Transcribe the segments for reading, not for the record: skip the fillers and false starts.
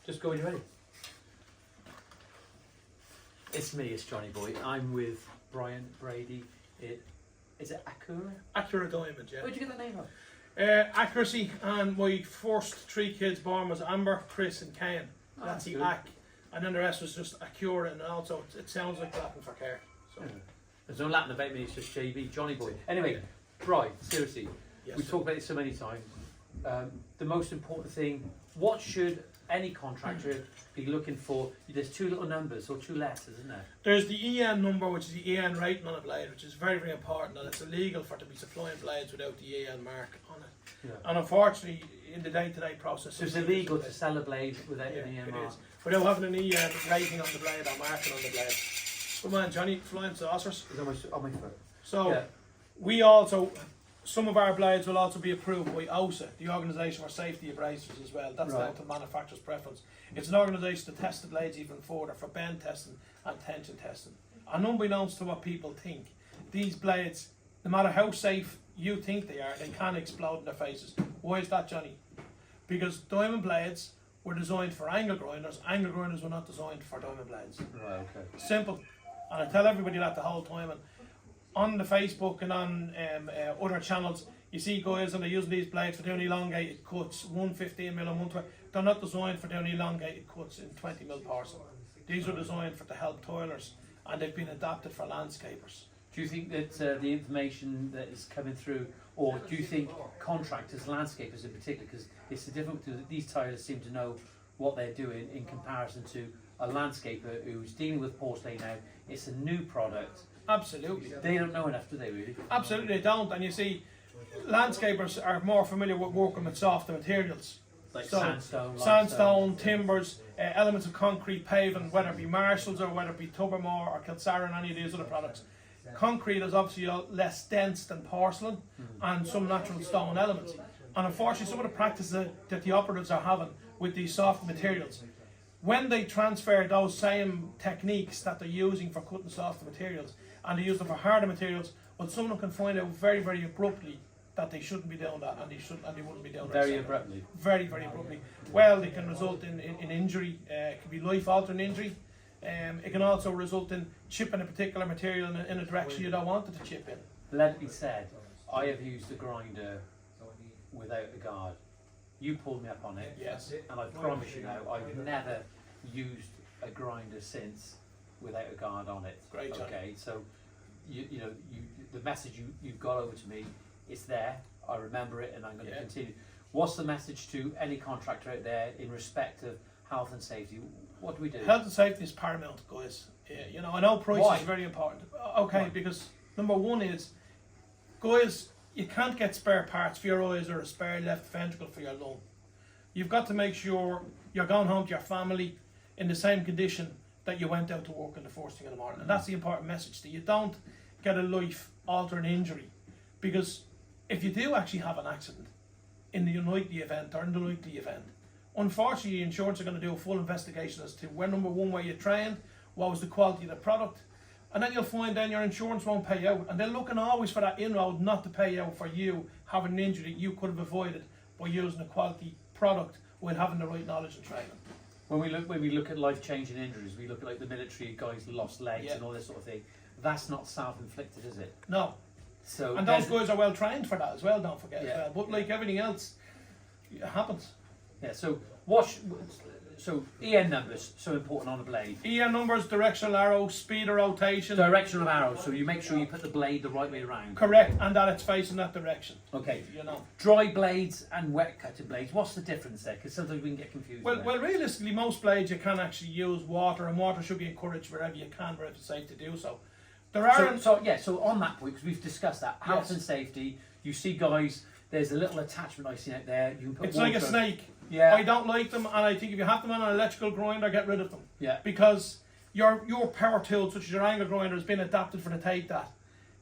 Just go when you're ready. It's me, it's Johnny Boy. I'm with Brian Brady. Is it Acura? Acura Diamond, yeah. Where'd you get that name from? Accuracy, and my first 3 kids born was Amber, Chris and Kane. Oh, That's the good. Ac. And then the rest was just Acura, and also it sounds like Latin for care. So. Yeah. There's no Latin about me, it's just JB, Johnny Boy. Anyway, Brian, seriously, Yes, we've sir. talked about this so many times. The most important thing, what should any contractor be looking for? There's 2 little numbers or 2 letters, isn't there? There's the EN number, which is the EN rating on a blade, which is very, very important, and it's illegal for to be supplying blades without the EN mark on it. Yeah. And unfortunately, in the day-to-day process, So it's illegal to sell a blade without an it EMR. is. Without having an EN rating on the blade or marking on the blade. Good man, Johnny, flying saucers. It's on my foot. So Yeah. we also, some of our blades will also be approved by OSA, the Organisation for Safety Abrasives as well. That's Right. down to manufacturer's preference. It's an organisation to test the blades even further for bend testing and tension testing. And unbeknownst to what people think, these blades, no matter how safe you think they are, they can explode in their faces. Why is that, Johnny? Because diamond blades were designed for angle grinders. Angle grinders were not designed for diamond blades. Right, okay. Simple. And I tell everybody that the whole time. And on the Facebook and on other channels, you see guys and they're using these blades for doing elongated cuts, 115mm and 120. They're not designed for doing elongated cuts in 20mm porcelain. These are designed for to help toilers, and they've been adapted for landscapers. Do you think that the information that is coming through, or do you think contractors, landscapers in particular, because it's the difference, these tilers seem to know what they're doing in comparison to a landscaper who's dealing with porcelain now. It's a new product. Absolutely. They don't know enough, do they really? Absolutely they don't. And you see, landscapers are more familiar with working with softer materials. Like So, sandstone, Sandstone, limestone. timbers, elements of concrete paving, whether it be Marshalls or whether it be Tubermore or Kilsara and any of these other products. Concrete is obviously less dense than porcelain and some natural stone elements. And unfortunately, some of the practices that the operatives are having with these soft materials, when they transfer those same techniques that they're using for cutting softer materials and they use them for harder materials, well, someone can find out very, very abruptly that they shouldn't be doing that, and they wouldn't be doing that. Very abruptly. Very, very abruptly. Well, it can result in injury. It can be life-altering injury. It can also result in chipping a particular material in a direction you don't want it to chip in. Let it be said, I have used a grinder without a guard. You pulled me up on it. Yes. And I promise you now, I've never used a grinder since without a guard on it. Great, Johnny. Okay, so you know the message you've got over to me, it's there. I remember it, and I'm going to continue. What's the message to any contractor out there in respect of health and safety? What do we do? Health and safety is paramount, guys. You know, I know price Why? is very important. Okay, Why? because number one is, guys, you can't get spare parts for your eyes or a spare left ventricle for your lung. You've got to make sure you're going home to your family in the same condition that you went out to work in the first thing in the morning. And that's the important message, that you don't get a life-altering injury. Because if you do actually have an accident in the unlikely event or in the likely event, unfortunately, insurance are going to do a full investigation as to where, number one, where you trained, what was the quality of the product, and then you'll find then your insurance won't pay out. And they're looking always for that inroad not to pay out for you having an injury that you could have avoided by using a quality product while having the right knowledge and training. When we look at life-changing injuries, we look at like the military guys who lost legs and all this sort of thing. That's not self-inflicted, is it? No. So And those guys are well trained for that as well, don't forget as Yeah. well. But like everything else, it happens. yeah. So so EN numbers so important on a blade. EN numbers, directional arrow, speed of rotation. Direction of arrow, so you make sure you put the blade the right way around. Correct, and that it's facing that direction. Okay. You know. Dry blades and wet cutting blades. What's the difference there? Because sometimes we can get confused. Well, there. well, realistically, most blades you can actually use water, and water should be encouraged wherever you can, wherever it's safe to do so. There are So on that point, because we've discussed that health Yes. and safety. You see, guys, there's a little attachment I've seen out there. You can put it's water. like a snake. Yeah. I don't like them, and I think if you have them on an electrical grinder, get rid of them. Yeah. Because your power tool, such as your angle grinder, has been adapted for to take that.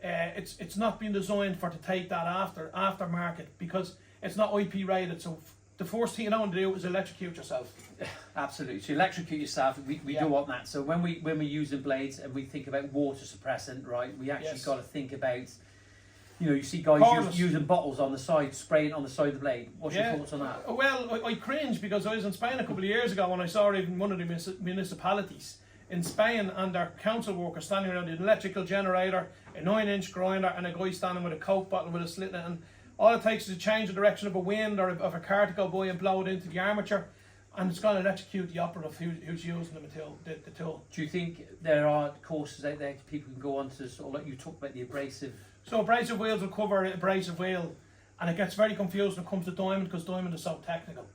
It's not been designed for to take that aftermarket, because it's not IP rated. So the first thing you don't want to do is electrocute yourself. Absolutely. So electrocute yourself. We Yeah. don't want that. So when we're using blades and we think about water suppressant, right? We actually Yes. got to think about You know, you see guys Cordless. using bottles on the side, spraying on the side of the blade. What's Yeah. your thoughts on that? Well, I cringe because I was in Spain a couple of years ago when I saw even one of the municipalities in Spain and their council workers standing around an electrical generator, a 9-inch grinder, and a guy standing with a Coke bottle with a slit in it. And all it takes is to change the direction of a wind or of a car to go by and blow it into the armature, and it's going to electrocute the operative who's using the tool. Do you think there are courses out there people can go on to sort of like you talked about the abrasive? So abrasive wheels will cover abrasive wheel, and it gets very confused when it comes to diamond because diamond is so technical.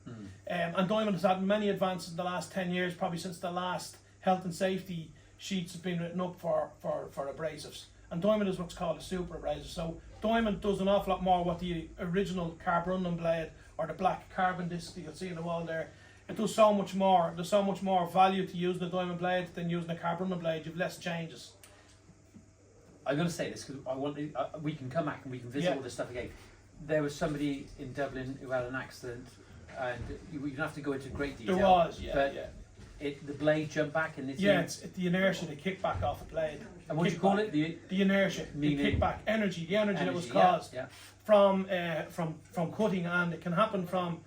And diamond has had many advances in the last 10 years, probably since the last health and safety sheets have been written up for abrasives. And diamond is what's called a super abrasive. So diamond does an awful lot more what the original carborundum blade or the black carbon disc that you'll see in the wall there. It does so much more. There's so much more value to using a diamond blade than using a carborundum blade. You've less changes. I'm going to say this because I want we can come back and we can visit all this stuff again. There was somebody in Dublin who had an accident, and you don't have to go into great detail. There was, but the blade jumped back and it's the inertia, the kickback off a blade. And what do you call it? The inertia, the kickback, the energy that was caused from cutting, and it can happen from.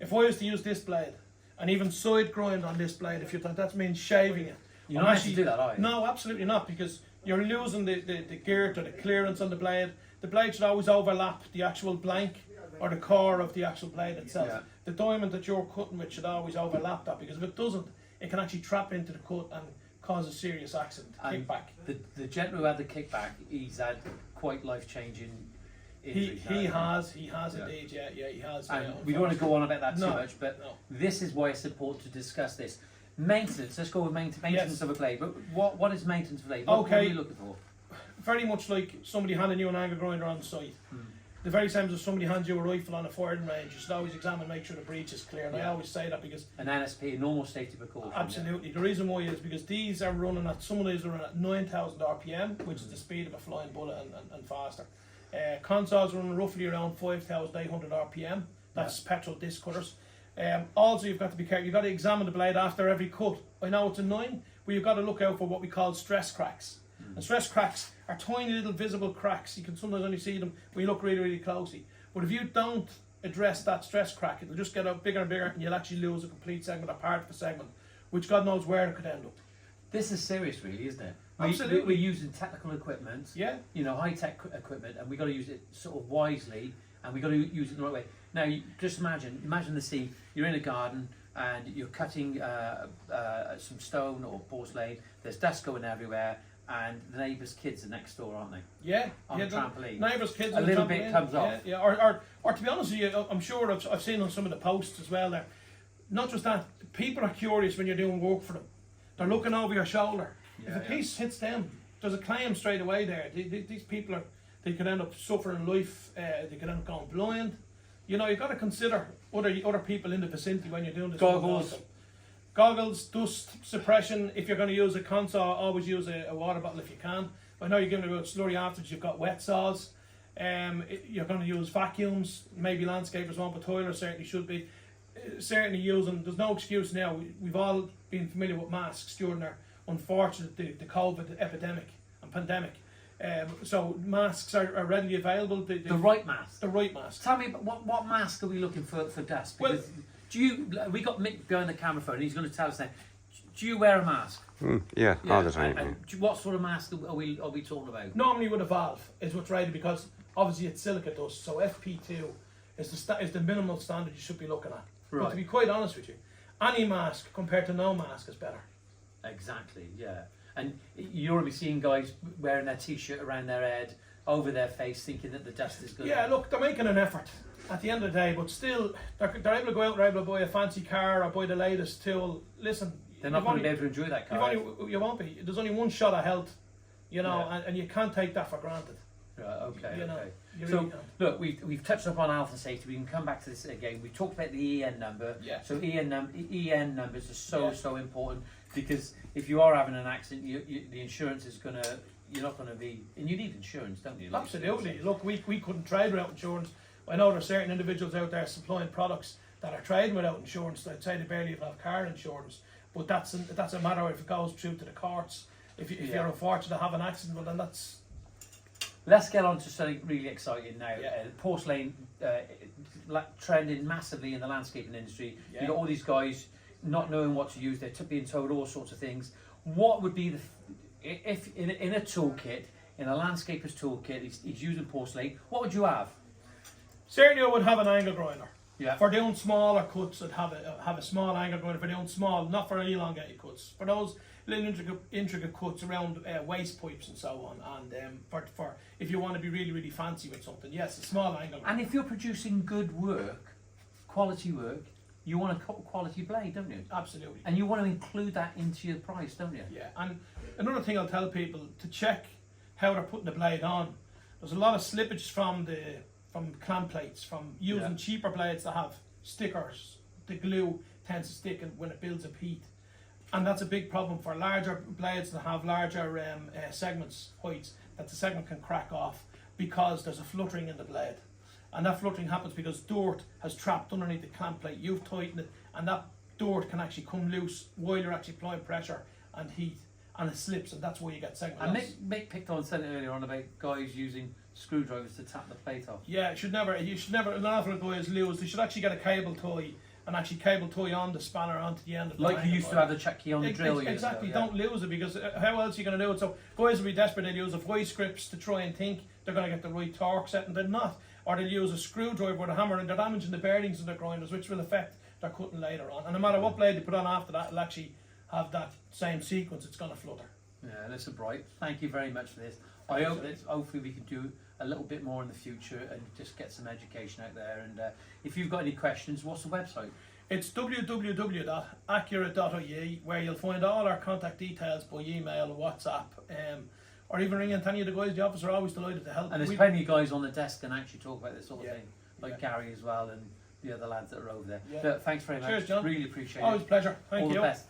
If I was to use this blade and even side grind on this blade, if you thought that means shaving it, you're not actually do that, are you? No, absolutely not, because you're losing the girth or the clearance on the blade. The blade should always overlap the actual blank or the core of the actual blade itself. Yeah. The diamond that you're cutting with should always overlap that, because if it doesn't, it can actually trap into the cut and cause a serious accident. And kickback. The gentleman who had the kickback, he's had quite life-changing injuries. He has indeed, he has. And we don't want to go on about that too much, but this is why it's important to discuss this. Maintenance, let's go with maintenance of a blade. But what is maintenance of a blade? What are you looking for? Very much like somebody handing you an angle grinder on the site. The very same as if somebody hands you a rifle on a firing range. You should always examine, make sure the breech is clear. And I always say that because an NSP, a normal safety precaution. Absolutely. The reason why is because these are running at, some of these are running at 9,000 RPM, which is the speed of a flying bullet and faster. Consoles are running roughly around 5,800 RPM. That's petrol disc cutters. Also, you've got to be careful. You've got to examine the blade after every cut. I know it's a 9, but you've got to look out for what we call stress cracks. And stress cracks are tiny little visible cracks. You can sometimes only see them when you look really, really closely. But if you don't address that stress crack, it'll just get bigger and bigger, and you'll actually lose a complete segment or part of a segment, which God knows where it could end up. This is serious, really, isn't it? Absolutely. We're using technical equipment, high-tech equipment, and we've got to use it sort of wisely, and we've got to use it in the right way. Now, just imagine the scene. You're in a garden, and you're cutting some stone or porcelain. There's dust going everywhere, and the neighbour's kids are next door, aren't they? Yeah. On the trampoline. Neighbours' kids a little bit comes off. Yeah. Or to be honest with you, I'm sure I've seen on some of the posts as well there. Not just that, people are curious when you're doing work for them. They're looking over your shoulder. If a piece hits them, there's a claim straight away there. These people they could end up suffering life. They could end up going blind. You know, you've got to consider other people in the vicinity when you're doing this. Goggles, dust suppression. If you're going to use a console, always use a water bottle if you can. I know you're giving it a slurry afterwards. You've got wet saws. You're going to use vacuums. Maybe landscapers won't, but toilers certainly should be. Certainly using. There's no excuse now. We've all been familiar with masks during our unfortunate the COVID epidemic and pandemic. So masks are readily available. The right mask. The right mask. Tell me, what mask are we looking for dust? Because we got Mick behind the camera phone, and he's going to tell us now. Do you wear a mask? Yeah, all the time. And what sort of mask are we talking about? Normally with a valve is what's rated, because obviously it's silica dust. So FP2 is the minimal standard you should be looking at. Right. But to be quite honest with you, any mask compared to no mask is better. Exactly, yeah. And you're already seeing guys wearing their t-shirt around their head, over their face, thinking that the dust is good. Yeah, look, they're making an effort at the end of the day, but still, they're able to go out and they're able to buy a fancy car or buy the latest tool. Listen, they're not going to be able to enjoy that car. You won't be. There's only one shot of health, you know, and you can't take that for granted. Right, okay, you know, okay. You so, really look, we've touched upon alpha safety. We can come back to this again. We talked about the EN number. Yeah. So EN numbers are so important, because if you are having an accident, the insurance is going to. You're not going to be, and you need insurance, don't you? Absolutely. Look, we couldn't trade without insurance. I know there's certain individuals out there supplying products that are trading without insurance. I'd say they barely even have car insurance. But that's a matter if it goes through to the courts. If you're unfortunate to have an accident, well then that's Let's get on to something really exciting now. Yeah. Porcelain trending massively in the landscaping industry. Yeah. You've got all these guys not knowing what to use. They're being told all sorts of things. What would be if in a toolkit, in a landscaper's toolkit, he's using porcelain, what would you have? Certainly I would have an angle grinder. Yeah. For doing smaller cuts, I'd have a small angle grinder. For doing small, not for elongated cuts. For those little intricate cuts around waste pipes and so on, and for if you want to be really, really fancy with something, yes, a small angle grinder. And if you're producing good work, quality work, you want a quality blade, don't you? Absolutely. And you want to include that into your price, don't you? Yeah, and another thing I'll tell people to check how they're putting the blade on. There's a lot of slippage from clamp plates, from using cheaper blades that have stickers. The glue tends to stick when it builds up heat, and that's a big problem for larger blades that have larger segments, heights, that the segment can crack off because there's a fluttering in the blade. And that fluttering happens because dirt has trapped underneath the clamp plate. You've tightened it, and that dirt can actually come loose while you're actually applying pressure and heat, and it slips, and that's where you get segment And loss. Mick picked on said it earlier on about guys using screwdrivers to tap the plate off. Yeah, you should never. An awful lot of guys lose. They should actually get a cable toy and actually cable toy on the spanner onto the end of the Like you used to have the check key on the drill. Exactly. Years ago, Don't lose it, because how else are you going to do it? So guys will be desperate. They'll use a voice scripts to try and think they're going to get the right torque set, and they're not. Or they'll use a screwdriver with a hammer, and they're damaging the bearings in their grinders, which will affect their cutting later on. And no matter what blade they put on after that, it'll actually have that same sequence. It's going to flutter. Yeah, listen, Bright, thank you very much for this. I hope that hopefully we can do a little bit more in the future and just get some education out there. And if you've got any questions, what's the website? It's www.acura.ie, where you'll find all our contact details by email, WhatsApp, or even ring into any of the guys in the office. Are always delighted to help. And there's plenty of guys on the desk can actually talk about this sort of Yeah. thing, like Gary as well and the other lads that are over there. Yeah. Look, thanks very much. Cheers, John. Really appreciate Always it. a pleasure. Thank All you. the best.